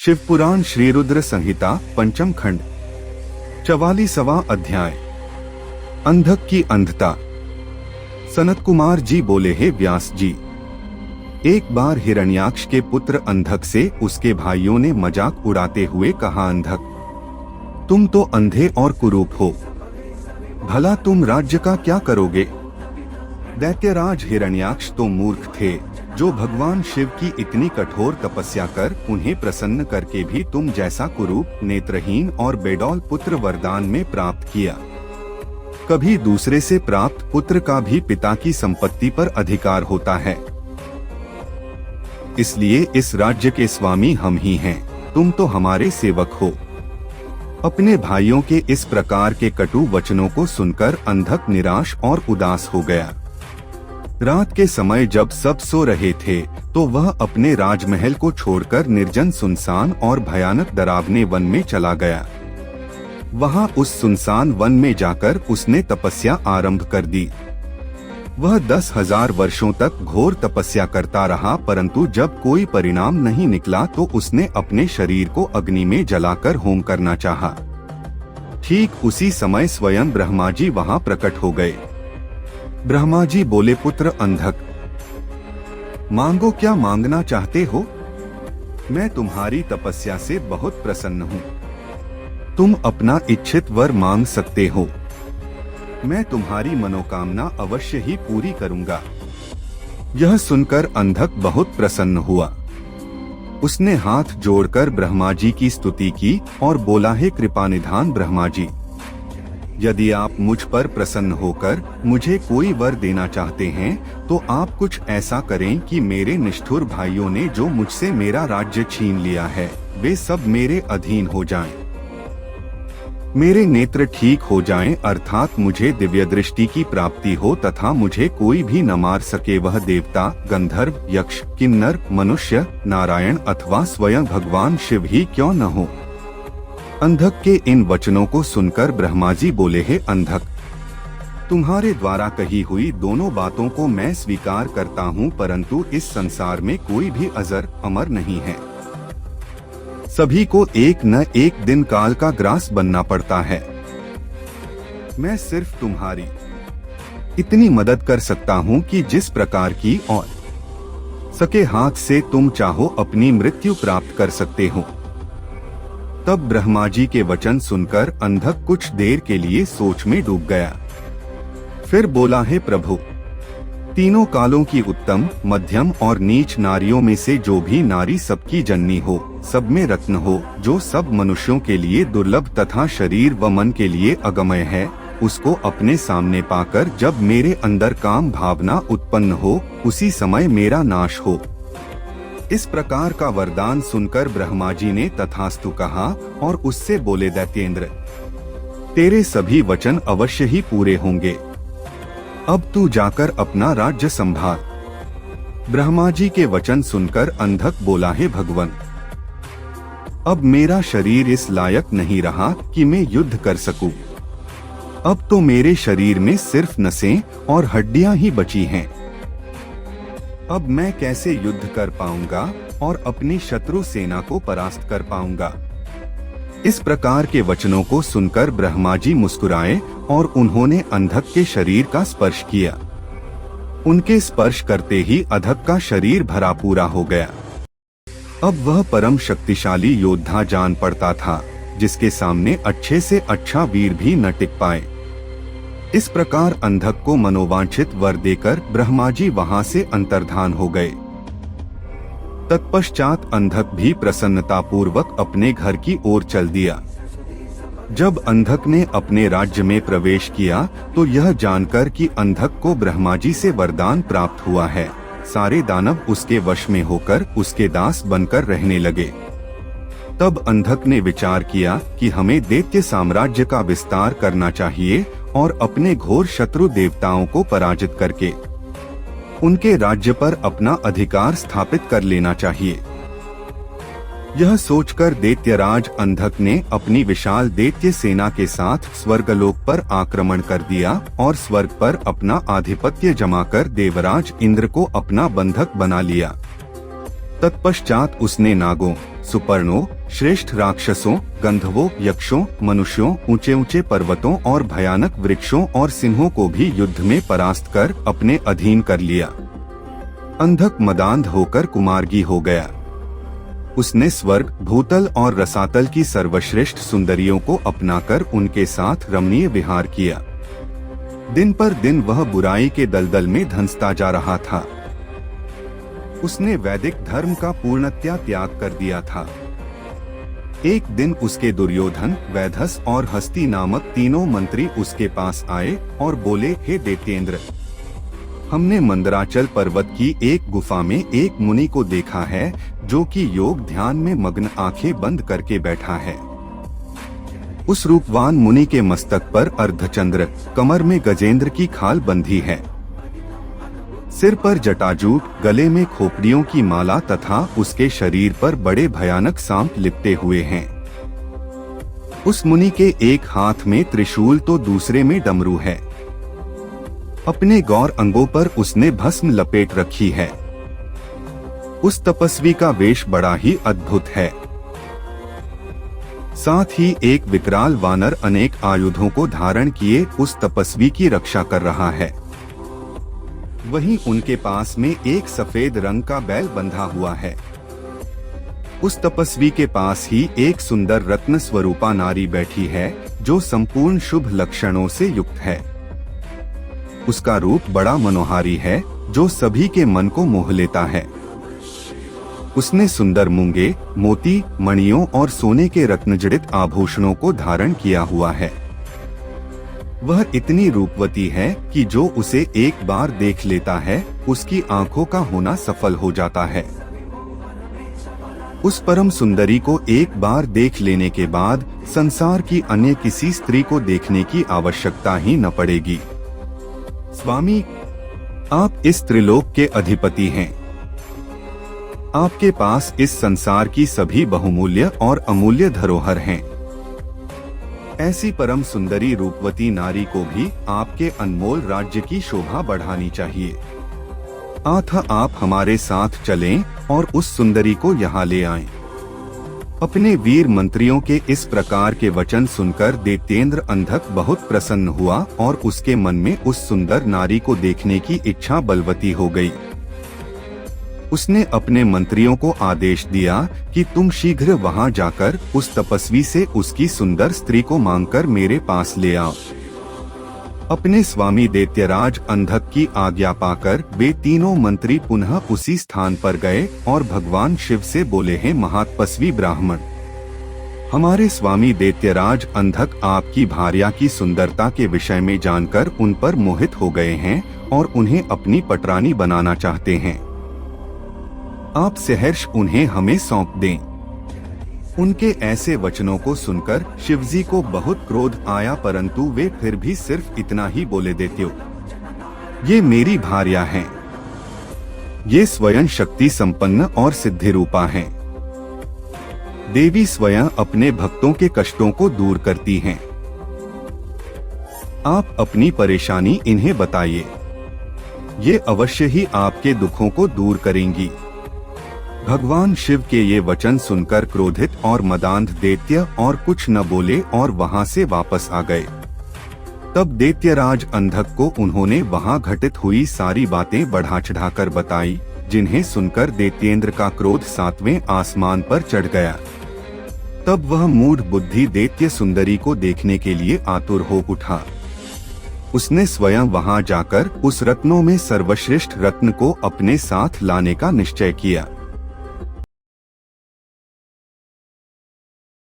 शिवपुराण श्री रुद्र संहिता पंचम खंड 44वां अध्याय। अंधक की अंधता। सनत कुमार जी बोले, हे व्यास जी, एक बार हिरण्याक्ष के पुत्र अंधक से उसके भाइयों ने मजाक उड़ाते हुए कहा, अंधक, तुम तो अंधे और कुरूप हो, भला तुम राज्य का क्या करोगे? दैत्यराज हिरण्याक्ष तो मूर्ख थे, जो भगवान शिव की इतनी कठोर तपस्या कर उन्हें प्रसन्न करके भी तुम जैसा कुरूप, नेत्रहीन और बेडौल पुत्र वरदान में प्राप्त किया। कभी दूसरे से प्राप्त पुत्र का भी पिता की संपत्ति पर अधिकार होता है, इसलिए इस राज्य के स्वामी हम ही हैं, तुम तो हमारे सेवक हो। अपने भाइयों के इस प्रकार के कटु वचनों को सुनकर अंधक निराश और उदास हो गया। रात के समय जब सब सो रहे थे तो वह अपने राजमहल को छोड़कर निर्जन, सुनसान और भयानक डरावने वन में चला गया। वहां उस सुनसान वन में जाकर उसने तपस्या आरंभ कर दी। वह 10,000 वर्षों तक घोर तपस्या करता रहा, परंतु जब कोई परिणाम नहीं निकला तो उसने अपने शरीर को अग्नि में जलाकर होम करना चाहा। ठीक उसी समय स्वयं ब्रह्मा जी वहां प्रकट हो गए। ब्रह्मा जी बोले, पुत्र अंधक, मांगो, क्या मांगना चाहते हो? मैं तुम्हारी तपस्या से बहुत प्रसन्न हूँ, तुम अपना इच्छित वर मांग सकते हो, मैं तुम्हारी मनोकामना अवश्य ही पूरी करूंगा। यह सुनकर अंधक बहुत प्रसन्न हुआ। उसने हाथ जोड़कर ब्रह्मा जी की स्तुति की और बोला, हे कृपानिधान ब्रह्मा जी, यदि आप मुझ पर प्रसन्न होकर मुझे कोई वर देना चाहते हैं तो आप कुछ ऐसा करें कि मेरे निष्ठुर भाइयों ने जो मुझसे मेरा राज्य छीन लिया है वे सब मेरे अधीन हो जाएं। मेरे नेत्र ठीक हो जाएं, अर्थात मुझे दिव्य दृष्टि की प्राप्ति हो तथा मुझे कोई भी न मार सके, वह देवता, गंधर्व, यक्ष, किन्नर, मनुष्य, नारायण अथवा स्वयं भगवान शिव ही क्यों न हो। अंधक के इन वचनों को सुनकर ब्रह्मा जी बोले, हे अंधक, तुम्हारे द्वारा कही हुई दोनों बातों को मैं स्वीकार करता हूँ, परंतु इस संसार में कोई भी अजर अमर नहीं है। सभी को एक न एक दिन काल का ग्रास बनना पड़ता है। मैं सिर्फ तुम्हारी इतनी मदद कर सकता हूँ कि जिस प्रकार की और सके हाथ से तुम चाहो अपनी मृत्यु प्राप्त कर सकते हो। तब ब्रह्मा जी के वचन सुनकर अंधक कुछ देर के लिए सोच में डूब गया। फिर बोला, हे प्रभु, तीनों कालों की उत्तम, मध्यम और नीच नारियों में से जो भी नारी सबकी जननी हो, सब में रत्न हो, जो सब मनुष्यों के लिए दुर्लभ तथा शरीर व मन के लिए अगम्य है, उसको अपने सामने पाकर जब मेरे अंदर काम भावना उत्पन्न हो उसी समय मेरा नाश हो। इस प्रकार का वरदान सुनकर ब्रह्मा जी ने तथास्तु कहा और उससे बोले, दैत्येंद्र, तेरे सभी वचन अवश्य ही पूरे होंगे, अब तू जाकर अपना राज्य संभाल। ब्रह्मा जी के वचन सुनकर अंधक बोला, हे भगवान, अब मेरा शरीर इस लायक नहीं रहा कि मैं युद्ध कर सकूं। अब तो मेरे शरीर में सिर्फ नसें और हड्डियां ही बची हैं। अब मैं कैसे युद्ध कर पाऊंगा और अपनी शत्रु सेना को परास्त कर पाऊंगा? इस प्रकार के वचनों को सुनकर ब्रह्मा जी मुस्कुराए और उन्होंने अंधक के शरीर का स्पर्श किया। उनके स्पर्श करते ही अंधक का शरीर भरा पूरा हो गया। अब वह परम शक्तिशाली योद्धा जान पड़ता था, जिसके सामने अच्छे से अच्छा वीर भी न टिक पाए। इस प्रकार अंधक को मनोवांछित वर देकर ब्रह्मा जी वहां से अंतर्धान हो गए। तत्पश्चात अंधक भी प्रसन्नता पूर्वक अपने घर की ओर चल दिया। जब अंधक ने अपने राज्य में प्रवेश किया तो यह जानकर कि अंधक को ब्रह्मा जी से वरदान प्राप्त हुआ है, सारे दानव उसके वश में होकर उसके दास बनकर रहने लगे। तब अंधक ने विचार किया कि हमें दैत्य साम्राज्य का विस्तार करना चाहिए और अपने घोर शत्रु देवताओं को पराजित करके उनके राज्य पर अपना अधिकार स्थापित कर लेना चाहिए। यह सोचकर दैत्यराज अंधक ने अपनी विशाल दैत्य सेना के साथ स्वर्गलोक पर आक्रमण कर दिया और स्वर्ग पर अपना आधिपत्य जमाकर देवराज इंद्र को अपना बंधक बना लिया। तत्पश्चात उसने नागों, सुपर्णों, श्रेष्ठ राक्षसों, गंधर्वों, यक्षों, मनुष्यों, ऊंचे ऊंचे पर्वतों और भयानक वृक्षों और सिंहों को भी युद्ध में परास्त कर अपने अधीन कर लिया। अंधक मदांध होकर कुमार्गी हो गया। उसने स्वर्ग, भूतल और रसातल की सर्वश्रेष्ठ सुंदरियों को अपनाकर उनके साथ रमणीय विहार किया। दिन पर दिन वह बुराई के दलदल में धंसता जा रहा था। उसने वैदिक धर्म का पूर्णतया त्याग कर दिया था। एक दिन उसके दुर्योधन, वैधस और हस्ती नामक तीनों मंत्री उसके पास आए और बोले, हे दैत्येंद्र, हमने मंदराचल पर्वत की एक गुफा में एक मुनि को देखा है जो कि योग ध्यान में मग्न आंखें बंद करके बैठा है। उस रूपवान मुनि के मस्तक पर अर्धचंद्र, कमर में गजेंद्र की खाल बंधी है, सिर पर जटाजूट, गले में खोपड़ियों की माला तथा उसके शरीर पर बड़े भयानक सांप लिपटे हुए हैं। उस मुनि के एक हाथ में त्रिशूल तो दूसरे में डमरू है। अपने गौर अंगों पर उसने भस्म लपेट रखी है। उस तपस्वी का वेश बड़ा ही अद्भुत है। साथ ही एक विकराल वानर अनेक आयुधों को धारण किए उस तपस्वी की रक्षा कर रहा है। वहीं उनके पास में एक सफेद रंग का बैल बंधा हुआ है। उस तपस्वी के पास ही एक सुंदर रत्न स्वरूपा नारी बैठी है जो संपूर्ण शुभ लक्षणों से युक्त है। उसका रूप बड़ा मनोहारी है जो सभी के मन को मोह लेता है। उसने सुंदर मूंगे, मोती, मणियों और सोने के रत्नजड़ित आभूषणों को धारण किया हुआ है। वह इतनी रूपवती है कि जो उसे एक बार देख लेता है उसकी आंखों का होना सफल हो जाता है। उस परम सुंदरी को एक बार देख लेने के बाद संसार की अन्य किसी स्त्री को देखने की आवश्यकता ही न पड़ेगी। स्वामी, आप इस त्रिलोक के अधिपति हैं। आपके पास इस संसार की सभी बहुमूल्य और अमूल्य धरोहर हैं। ऐसी परम सुंदरी रूपवती नारी को भी आपके अनमोल राज्य की शोभा बढ़ानी चाहिए। अतः आप हमारे साथ चलें और उस सुंदरी को यहाँ ले आएं। अपने वीर मंत्रियों के इस प्रकार के वचन सुनकर दैत्येंद्र अंधक बहुत प्रसन्न हुआ और उसके मन में उस सुंदर नारी को देखने की इच्छा बलवती हो गई। उसने अपने मंत्रियों को आदेश दिया कि तुम शीघ्र वहां जाकर उस तपस्वी से उसकी सुंदर स्त्री को मांगकर मेरे पास ले आओ। अपने स्वामी दैत्यराज अंधक की आज्ञा पाकर वे तीनों मंत्री पुनः उसी स्थान पर गए और भगवान शिव से बोले, हैं महातपस्वी ब्राह्मण, हमारे स्वामी दैत्यराज अंधक आपकी भार्या की सुंदरता के विषय में जानकर उन पर मोहित हो गए हैं और उन्हें अपनी पटरानी बनाना चाहते हैं। आप सहर्ष उन्हें हमें सौंप दें। उनके ऐसे वचनों को सुनकर शिवजी को बहुत क्रोध आया, परंतु वे फिर भी सिर्फ इतना ही बोले, दैत्यो, ये मेरी भार्या हैं। ये स्वयं शक्ति संपन्न और सिद्धि रूपा हैं। देवी स्वयं अपने भक्तों के कष्टों को दूर करती हैं। आप अपनी परेशानी इन्हें बताइए, ये अवश्य ही आपके दुखों को दूर करेंगी। भगवान शिव के ये वचन सुनकर क्रोधित और मदांध दैत्य और कुछ न बोले और वहां से वापस आ गए। तब दैत्यराज अंधक को उन्होंने वहां घटित हुई सारी बातें बढ़ा चढ़ाकर बताई, जिन्हें सुनकर दैत्येंद्र का क्रोध 7वें आसमान पर चढ़ गया। तब वह मूढ़ बुद्धि दैत्य सुंदरी को देखने के लिए आतुर हो उठा। उसने स्वयं वहां जाकर उस रत्नों में सर्वश्रेष्ठ रत्न को अपने साथ लाने का निश्चय किया।